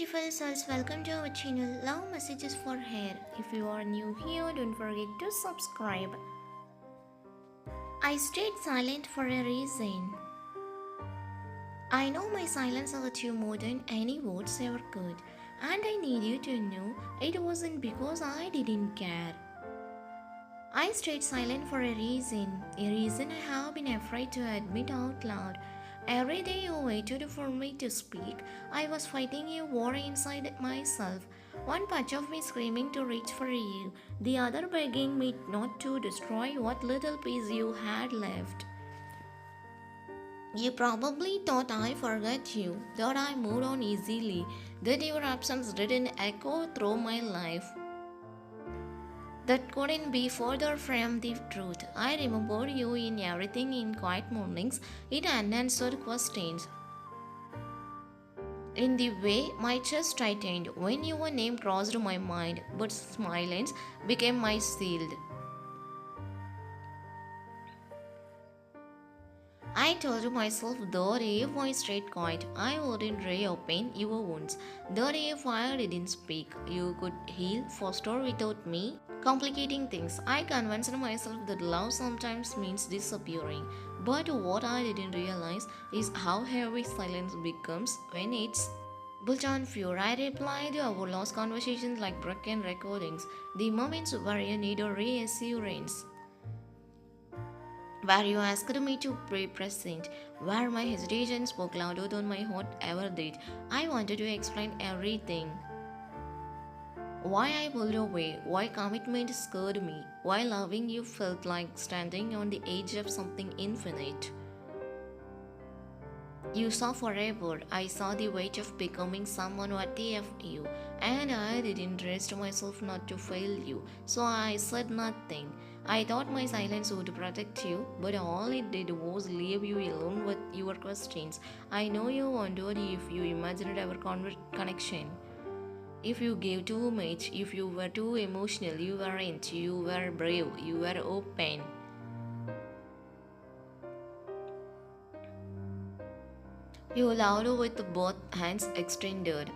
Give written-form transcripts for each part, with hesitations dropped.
beautiful souls, welcome to our channel Love Messages for Hair. If you are new here, don't forget to subscribe. I stayed silent for a reason. I know my silence hurt you more than any words ever could, and I need you to know it wasn't because I didn't care. I stayed silent for a reason I have been afraid to admit out loud. Every day you waited for me to speak, I was fighting a war inside myself. One part of me screaming to reach for you, the other begging me not to destroy what little peace you had left. You probably thought I forgot you, that I moved on easily, that your absence didn't echo through my life. That couldn't be further from the truth. I remembered you in everything in quiet mornings, in unanswered questions. In the way my chest tightened when your name crossed my mind, but silence became my shield. I told myself that if I stayed quiet, I wouldn't reopen your wounds. That if I didn't speak, you could heal faster without me complicating things. I convinced myself that love sometimes means disappearing. But what I didn't realize is how heavy silence becomes when it's built on fear. I replied to our lost conversations like broken recordings, the moments where you need a reassurance, where you asked me to be present, where my hesitation spoke louder than my heart ever did. I wanted to explain everything. Why I pulled away, why commitment scared me, why loving you felt like standing on the edge of something infinite. You saw forever. I saw the weight of becoming someone worthy of you, and I didn't trust myself not to fail you, so I said nothing. I thought my silence would protect you, but all it did was leave you alone with your questions. I know you wondered if you imagined our connection. If you gave too much, if you were too emotional, you weren't. You were brave, you were open. You loved with both hands extended,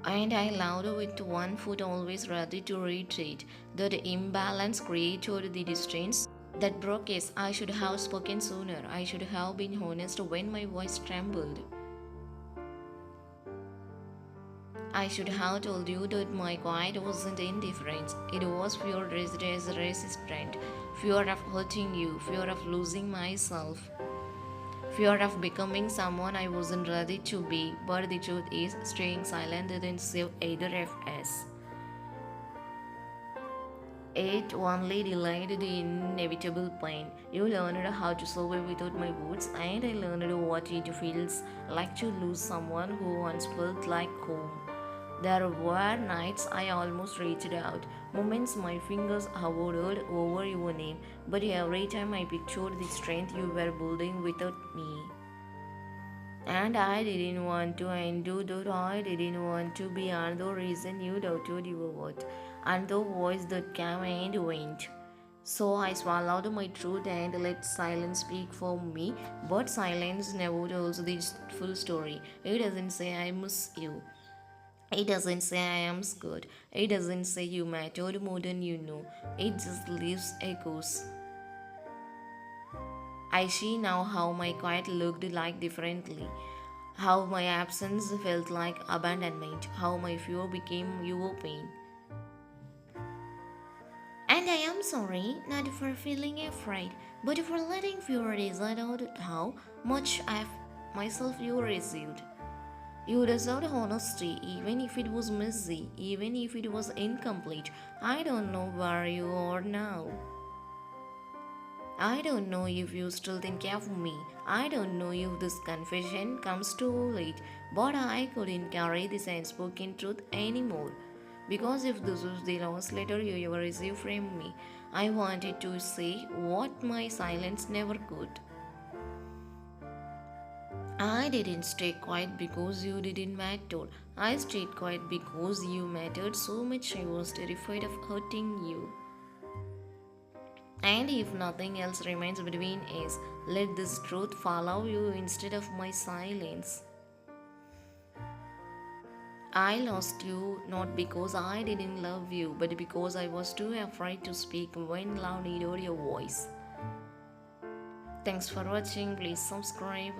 and I loved with one foot always ready to retreat. That imbalance created the distance that broke us. I should have spoken sooner. I should have been honest when my voice trembled. I should have told you that my quiet wasn't indifference. It was fear dressed as resistant, fear of hurting you, fear of losing myself, fear of becoming someone I wasn't ready to be. But the truth is, staying silent didn't save either of us. It only delayed the inevitable pain. You learned how to survive without my words, and I learned what it feels like to lose someone who once felt like home. There were nights I almost reached out, moments my fingers hovered over your name, but every time I pictured the strength you were building without me. And I didn't want to undo that. I didn't want to be another reason you doubted your worth, and the voice that came and went. So I swallowed my truth and let silence speak for me. But silence never tells the full story. It doesn't say I miss you. It doesn't say I am scared. It doesn't say you mattered more than you know. It just leaves echoes. I see now how my quiet looked like differently. How my absence felt like abandonment. How my fear became your pain. And I am sorry, not for feeling afraid, but for letting fear decide out how much I've myself you received. You deserved honesty, even if it was messy, even if it was incomplete. I don't know where you are now. I don't know if you still think of me. I don't know if this confession comes too late, but I couldn't carry this unspoken truth anymore. Because if this was the last letter you ever received from me, I wanted to say what my silence never could. I didn't stay quiet because you didn't matter. I stayed quiet because you mattered so much I was terrified of hurting you. And if nothing else remains between us, let this truth follow you instead of my silence. I lost you not because I didn't love you, but because I was too afraid to speak when love needed your voice. Thanks for watching. Please subscribe.